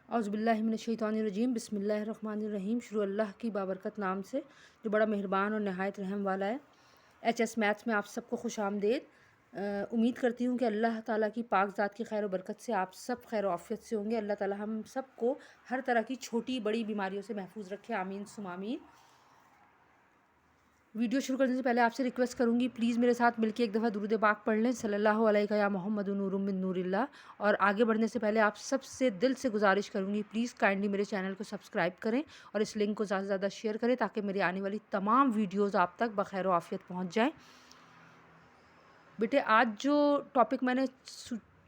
औज़ुबिल्लाहिमिनश्शैतानिर्रजीम बिस्मिल्लाहिर्रहमानिर्रहीम। शुरू अल्लाह की बाबरकत नाम से जो बड़ा मेहरबान और नहायत रहम वाला है। एचएस मैथ्स में आप सबको खुश आमदेद। उम्मीद करती हूँ कि अल्लाह ताला की पाक ज़ात की खैर बरकत से आप सब खैर आफ़ियत से होंगे। अल्लाह ताला हम सबको हर तरह की छोटी बड़ी बीमारियों से महफूज रखे, आमीन सुम आमीन। वीडियो शुरू करने से पहले आपसे रिक्वेस्ट करूंगी, प्लीज़ मेरे साथ मिलके एक दफ़ा दुरूद पाक पढ़ लें, सल्लल्लाहु अलैहि या मोहम्मद नूरुम मिन नूरिल्लाह। और आगे बढ़ने से पहले आप सबसे दिल से गुजारिश करूंगी, प्लीज़ काइंडली मेरे चैनल को सब्सक्राइब करें और इस लिंक को ज़्यादा से ज़्यादा शेयर करें ताकि मेरी आने वाली तमाम वीडियोज़ आप तक बखैर आफ़ियत पहुँच जाएँ। बेटे, आज जो टॉपिक मैंने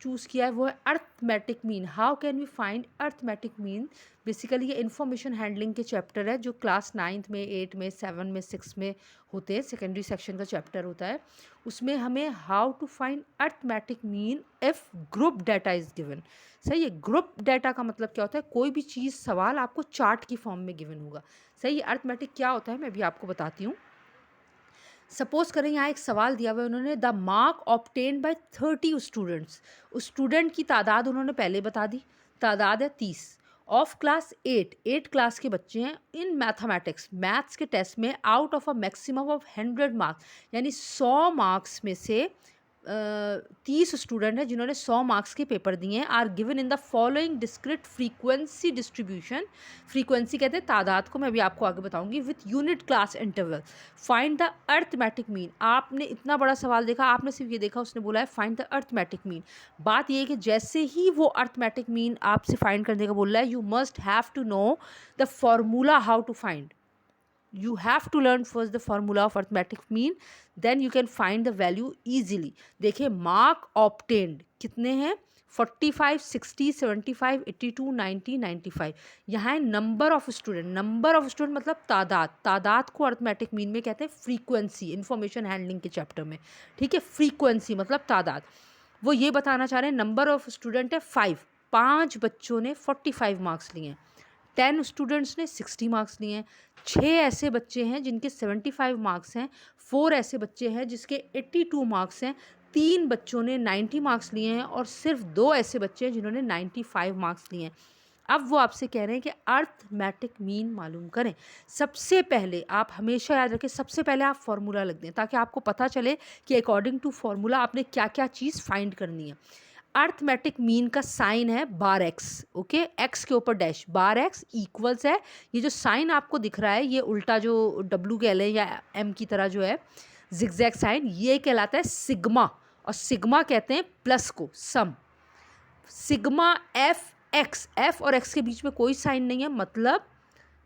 चूज़ किया है वो है arithmetic mean. How can we find arithmetic mean. Basically ये इन्फॉर्मेशन हैंडलिंग के चैप्टर है जो क्लास 9th में, 8 में, 7 में, 6 में होते हैं। सेकेंडरी सेक्शन का चैप्टर होता है। उसमें हमें how to find arithmetic mean if group data is given. सही है। ग्रुप डाटा का मतलब क्या होता है? कोई भी चीज़, सवाल आपको चार्ट की फॉर्म में गिवन होगा। सही है। अर्थमेटिक क्या होता है मैं भी आपको बताती हूँ। सपोज करें यहाँ एक सवाल दिया हुआ है, उन्होंने the mark obtain bye 30 students. उस स्टूडेंट की तादाद उन्होंने पहले बता दी, तादाद है 30। ऑफ क्लास 8 क्लास के बच्चे हैं इन मैथमेटिक्स, मैथ्स के टेस्ट में out of a maximum of 100 marks, यानी 100 मार्क्स में से 30 स्टूडेंट हैं जिन्होंने 100 मार्क्स के पेपर दिए हैं। Are given in the following discrete frequency distribution. Frequency कहते हैं तादाद को, मैं भी आपको आगे बताऊंगी। With unit class interval find the arithmetic mean. आपने इतना बड़ा सवाल देखा, आपने सिर्फ ये देखा, उसने बोला है फाइंड द अर्थमेटिक मीन। बात ये है कि जैसे ही वो अर्थमेटिक मीन आपसे फाइंड करने का बोल रहा है, you must have to know the formula how to find. You have to learn first the formula of arithmetic mean, then you can find the value easily. देखिए, मार्क ऑब्टेन्ड कितने हैं? 45, 60, 75, 82, 90, 95। यहाँ है number of student. Number of student मतलब तादाद। तादाद को arithmetic mean में कहते हैं फ्रीक्वेंसी, इन्फॉर्मेशन हैंडलिंग के चैप्टर में। ठीक है। फ्रीक्वेंसी मतलब तादाद। वो ये बताना चाह रहे हैं नंबर ऑफ स्टूडेंट है 5। 5 बच्चों ने 45 मार्क्स लिए हैं। 10 स्टूडेंट्स ने 60 मार्क्स लिए हैं। 6 ऐसे बच्चे हैं जिनके 75 मार्क्स हैं। 4 ऐसे बच्चे हैं जिसके 82 मार्क्स हैं। 3 बच्चों ने 90 मार्क्स लिए हैं और सिर्फ 2 ऐसे बच्चे हैं जिन्होंने 95 मार्क्स लिए हैं। अब वो आपसे कह रहे हैं कि अर्थमेटिक मीन मालूम करें। सबसे पहले आप हमेशा याद रखें, सबसे पहले आप फार्मूला लिख दें ताकि आपको पता चले कि अकॉर्डिंग टू फार्मूला आपने क्या क्या चीज़ फाइंड करनी है। अर्थमेटिक मीन का साइन है बार एक्स। ओके, एक्स के ऊपर डैश, बार एक्स इक्वल्स है। ये जो साइन आपको दिख रहा है, ये उल्टा जो डब्लू कह लें या एम की तरह जो है जिगजैग साइन, ये कहलाता है सिग्मा। और सिग्मा कहते हैं प्लस को, सम। सिग्मा एफ एक्स, एफ और एक्स के बीच में कोई साइन नहीं है, मतलब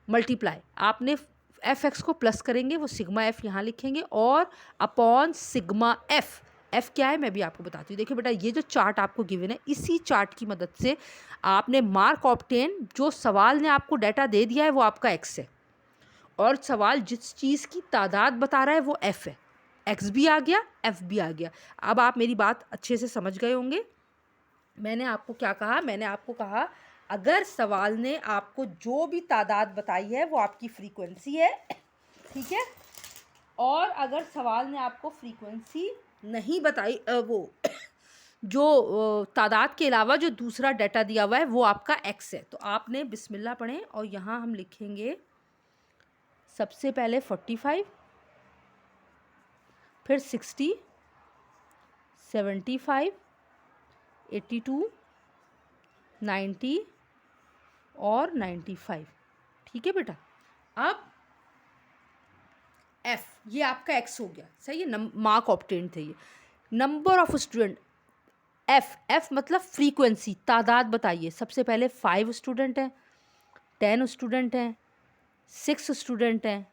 मल्टीप्लाई। आपने एफ एक्स को प्लस करेंगे, वो सिग्मा एफ यहाँ लिखेंगे और अपॉन सिग्मा एफ। एफ क्या है मैं भी आपको बताती हूँ। देखिए बेटा, ये जो चार्ट आपको गिवन है, इसी चार्ट की मदद से आपने मार्क ऑब्टेन, जो सवाल ने आपको डाटा दे दिया है वो आपका एक्स है और सवाल जिस चीज़ की तादाद बता रहा है वो एफ है। एक्स भी आ गया, एफ भी आ गया। अब आप मेरी बात अच्छे से समझ गए होंगे। मैंने आपको क्या कहा? मैंने आपको कहा अगर सवाल ने आपको जो भी तादाद बताई है वो आपकी फ्रीक्वेंसी है, ठीक है। और अगर सवाल ने आपको फ्रीक्वेंसी नहीं बताई, वो जो तादाद के अलावा जो दूसरा डाटा दिया हुआ है वो आपका एक्स है। तो आपने बिस्मिल्लाह पढ़ें और यहाँ हम लिखेंगे सबसे पहले 45, फिर 60, 75, 82, 90 और 95। ठीक है बेटा। अब एफ, ये आपका एक्स हो गया। सही है। मार्क ऑब्टेन थे ये। Number of student, F, F मतलब फ्रीक्वेंसी, तादाद बताइए। सबसे पहले 5 स्टूडेंट हैं, 10 स्टूडेंट हैं, 6 स्टूडेंट हैं,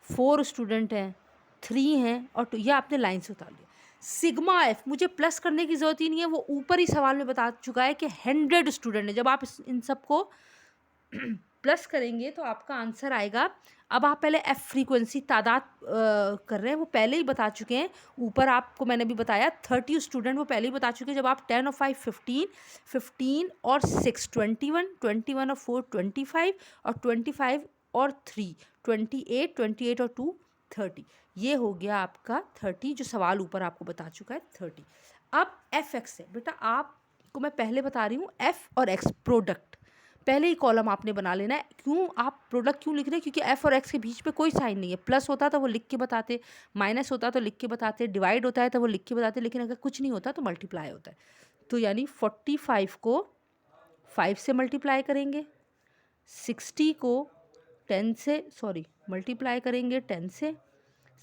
4 स्टूडेंट हैं, 3 हैं और 2। ये आपने लाइन से उतार लिया। सिग्मा एफ मुझे प्लस करने की ज़रूरत ही नहीं है, वो ऊपर ही सवाल में बता चुका है कि 100 स्टूडेंट है। जब आप इन सबको प्लस करेंगे तो आपका आंसर आएगा। अब आप पहले एफ फ्रीक्वेंसी तादाद कर रहे हैं, वो पहले ही बता चुके हैं। ऊपर आपको मैंने भी बताया 30 स्टूडेंट, वो पहले ही बता चुके हैं। जब आप 10 और 5 15, 15 और 6 21, 21 और 4 25 और 25 और 3 28, 28 और 2 30। ये हो गया आपका 30, जो सवाल ऊपर आपको बता चुका है 30। अब एफ एक्स है बेटा, आपको मैं पहले बता रही हूँ एफ और एक्स प्रोडक्ट। पहले ही कॉलम आपने बना लेना है। क्यों आप प्रोडक्ट क्यों लिख रहे हैं? क्योंकि एफ और एक्स के बीच में कोई साइन नहीं है। प्लस होता तो वो लिख के बताते, माइनस होता तो लिख के बताते, डिवाइड होता है तो वो लिख के बताते, लेकिन अगर कुछ नहीं होता तो मल्टीप्लाई होता है। तो यानी 45 को 5 से मल्टीप्लाई करेंगे, 60 को 10 से मल्टीप्लाई करेंगे 10 से,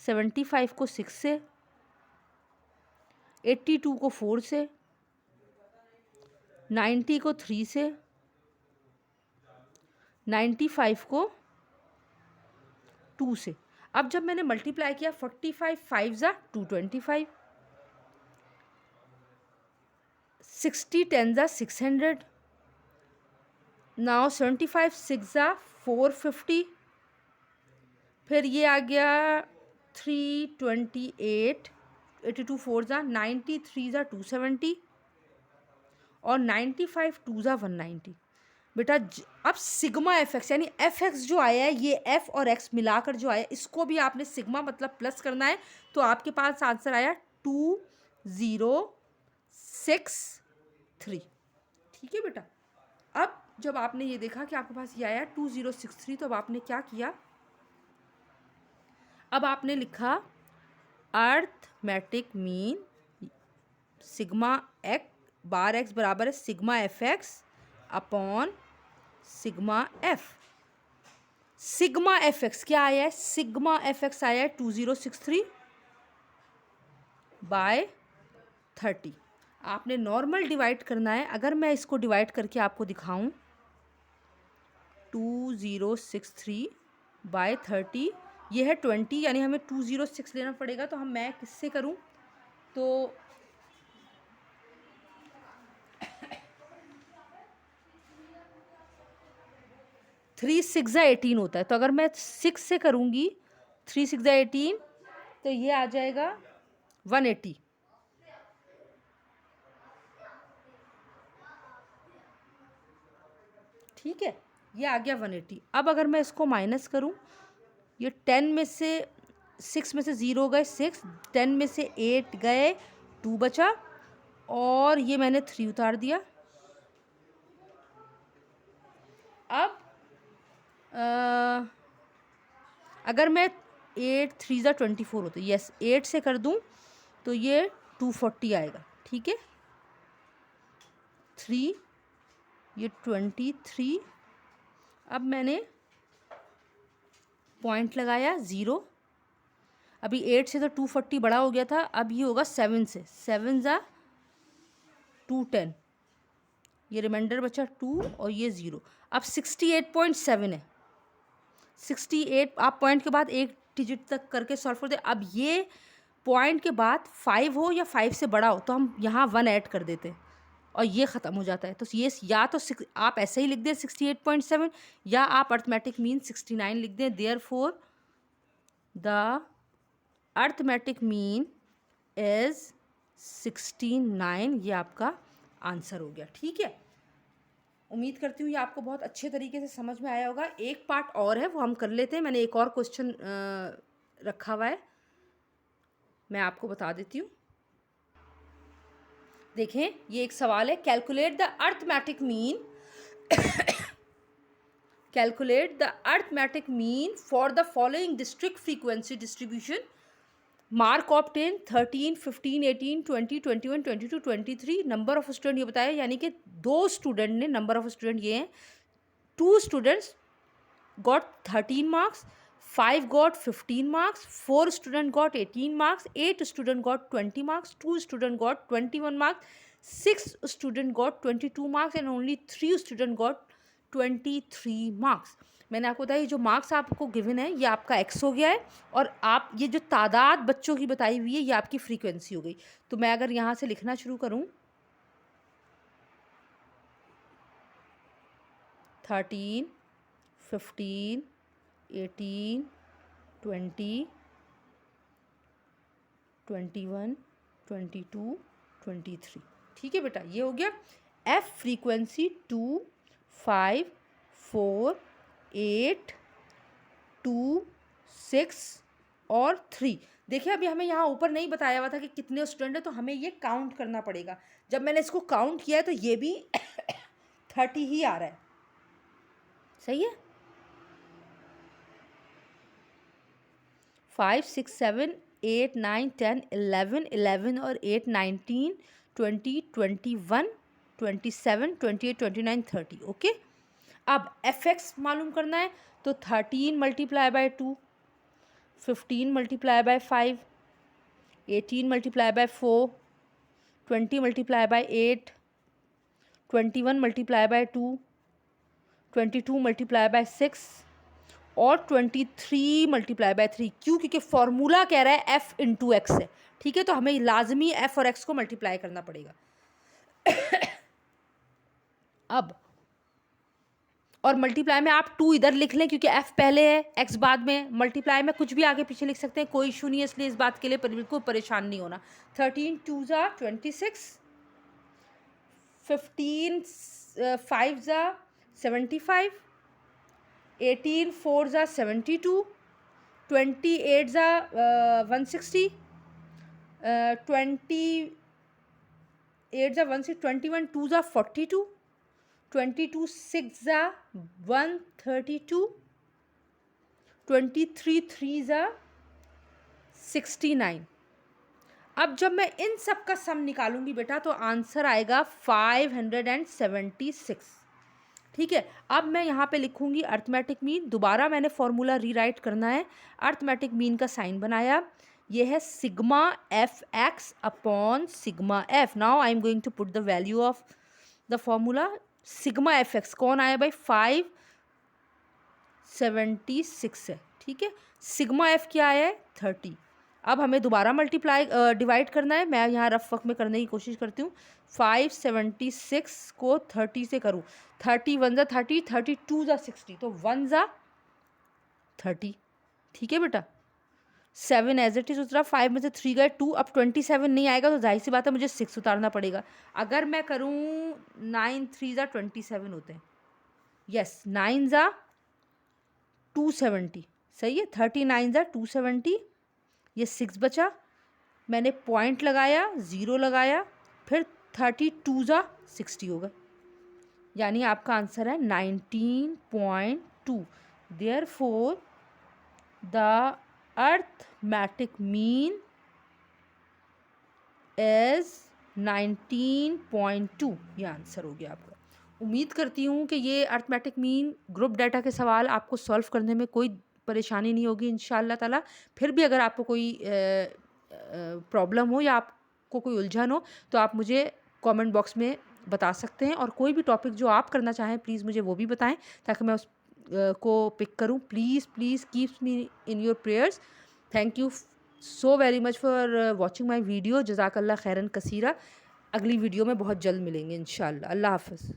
75 को 6 से, 82 को 4 से, 90 को 3 से, 95 को 2 से। अब जब मैंने मल्टीप्लाई किया 45 5 ज़ा 225, 60 10 ज़ा 600, नाउ 75 6 ज़ा 450, फिर ये आ गया 328, 82 4 ज़ा 90, 3 ज़ा 270 और 95 2 ज़ा 190। बेटा अब सिग्मा एफ एक्स यानी एफ एक्स जो आया है, ये एफ और एक्स मिलाकर जो आया है, इसको भी आपने सिग्मा मतलब प्लस करना है। तो आपके पास आंसर आया 2063। ठीक है बेटा। अब जब आपने ये देखा कि आपके पास ये आया 2063, तो अब आपने क्या किया, अब आपने लिखा अर्थमेटिक मीन सिग्मा एक्स बार एक्स बराबर है sigma F X upon sigma F. Sigma F x क्या आया है? सिग्मा एफ एक्स आया है 2063 बाय 30। आपने नॉर्मल डिवाइड करना है। अगर मैं इसको डिवाइड करके आपको दिखाऊं 2063 बाय 30, ये है 20, यानी हमें 206 लेना पड़ेगा। तो मैं किससे करूं? तो 3 6 ज़ा 18 होता है। तो अगर मैं 6 से करूँगी 3 6 ज़ा 18, तो ये आ जाएगा 180। ठीक है, ये आ गया 180। अब अगर मैं इसको माइनस करूँ, ये 10 में से 6 में से 0 गए 6, 10 में से 8 गए 2 बचा, और ये मैंने 3 उतार दिया। अब अगर मैं 8 3 ज़ा 24 होता है, यस 8 से कर दूं तो ये 240 आएगा। ठीक है, 3 ये 23। अब मैंने पॉइंट लगाया 0। अभी 8 से तो 240 बड़ा हो गया था, अब ये होगा 7 से, 7 ज़ा 210, ये रिमाइंडर बचा 2 और ये 0। अब 68.7 है। 68 आप पॉइंट के बाद एक डिजिट तक करके सॉल्व कर दे। अब ये पॉइंट के बाद 5 हो या 5 से बड़ा हो तो हम यहाँ 1 ऐड कर देते हैं और ये ख़त्म हो जाता है। तो ये या तो आप ऐसे ही लिख दें 68.7, या आप अर्थमेटिक मीन 69 लिख दें। Therefore the arithmetic mean is 69। ये आपका आंसर हो गया। ठीक है, उम्मीद करती हूँ ये आपको बहुत अच्छे तरीके से समझ में आया होगा। एक पार्ट और है, वो हम कर लेते हैं। मैंने एक और क्वेश्चन रखा हुआ है, मैं आपको बता देती हूँ। देखें, ये एक सवाल है, calculate the arithmetic mean calculate the arithmetic mean for the following district frequency distribution. Mark obtain 13 15 18 20 21 22 23। Number of student ये बताया, यानी कि 2 स्टूडेंट ने, नंबर ऑफ स्टूडेंट ये हैं, 2 students got 13 marks, 5 got 15 marks, 4 student got 18 marks, 8 student got 20 marks, 2 student got 21 marks, 6 student got 22 marks and only 3 student got 23 marks। मैंने आपको बताया ये जो मार्क्स आपको गिवन है ये आपका एक्स हो गया है, और आप ये जो तादाद बच्चों की बताई हुई है ये आपकी फ्रीक्वेंसी हो गई। तो मैं अगर यहाँ से लिखना शुरू करूँ 13 15 18 20 21 22 23। ठीक है बेटा, ये हो गया एफ फ्रीक्वेंसी 2 5 4 8 2 6 और 3। देखिए अभी हमें यहाँ ऊपर नहीं बताया हुआ था कि कितने स्टूडेंट है, तो हमें ये काउंट करना पड़ेगा। जब मैंने इसको काउंट किया है तो ये भी 30 ही आ रहा है। सही है। 5 6 7 8 9 10 11 11 और 8 19 20 21 27 28 29 30। ओके, अब एफ एक्स मालूम करना है तो 13 multiply by 2, 15 multiply by 5, 18 multiply by 4, 20 multiply by 8, 21 multiply by 2, 22 multiply by 6 और 23 मल्टीप्लाई बाय 3। क्यों? क्योंकि फॉर्मूला कह रहा है एफ इंटू एक्स है। ठीक है, तो हमें लाजमी एफ और एक्स को मल्टीप्लाई करना पड़ेगा। अब और मल्टीप्लाई में आप 2 इधर लिख लें क्योंकि एफ पहले है, एक्स बाद में। मल्टीप्लाई में कुछ भी आगे पीछे लिख सकते हैं, कोई इशू नहीं है, इसलिए इस बात के लिए बिल्कुल परेशान नहीं होना। 13 2 ज़ा 26, 15 5 ज़ा 75, 18 4 ज़ा 72, 28 ज़ा 160, 28 ज़ा 160, 21 2 ज़ा 42, 22 6 ज़ा 132, 23 3 ज़ा 69। अब जब मैं इन सब का सम निकालूंगी बेटा तो आंसर आएगा 576। ठीक है, अब मैं यहाँ पे लिखूंगी अर्थमेटिक मीन। दोबारा मैंने फॉर्मूला रीराइट करना है। अर्थमेटिक मीन का साइन बनाया, ये है sigma F X upon sigma F. Now I am going to put the value of the formula. Sigma F X कौन आया भाई? 576 है। ठीक है, सिग्मा एफ क्या आया है? 30। अब हमें दोबारा मल्टीप्लाई डिवाइड करना है। मैं यहाँ रफ वर्क में करने की कोशिश करती हूँ। 576 को 30 से करूँ, 30 1 ज़ा 30, 32 ज़ा 60, तो 1 ज़ा 30। ठीक है बेटा, 7 एज इट इज उतरा, 5 में से 3 गए 2। अब 27 नहीं आएगा तो जाहिर सी बात है मुझे 6 उतारना पड़ेगा। अगर मैं करूँ 9 3 ज़ा 27 होते हैं। यस, 9 ज़ा 270, सही है। 39 ज़ा 270, ये 6 बचा, मैंने पॉइंट लगाया, 0 लगाया, फिर 32 ज़ा 60 होगा, यानी आपका आंसर है 19.2। Therefore the arithmetic mean is 19.2। ये आंसर हो गया आपका। उम्मीद करती हूँ कि ये अर्थमेटिक मीन ग्रुप डाटा के सवाल आपको सॉल्व करने में कोई परेशानी नहीं होगी इंशाअल्लाह ताला। फिर भी अगर आपको कोई प्रॉब्लम हो या आपको कोई उलझन हो तो आप मुझे कमेंट बॉक्स में बता सकते हैं, और कोई भी टॉपिक जो आप करना चाहें प्लीज़ मुझे वो भी बताएं ताकि मैं उस को पिक करूं। Please please keeps me in your prayers. Thank you so very much for watching my video. जज़ाकल्लाह खैरन कसीरा। अगली वीडियो में बहुत जल्द मिलेंगे इंशाअल्लाह। अल्लाह हाफ़िज़।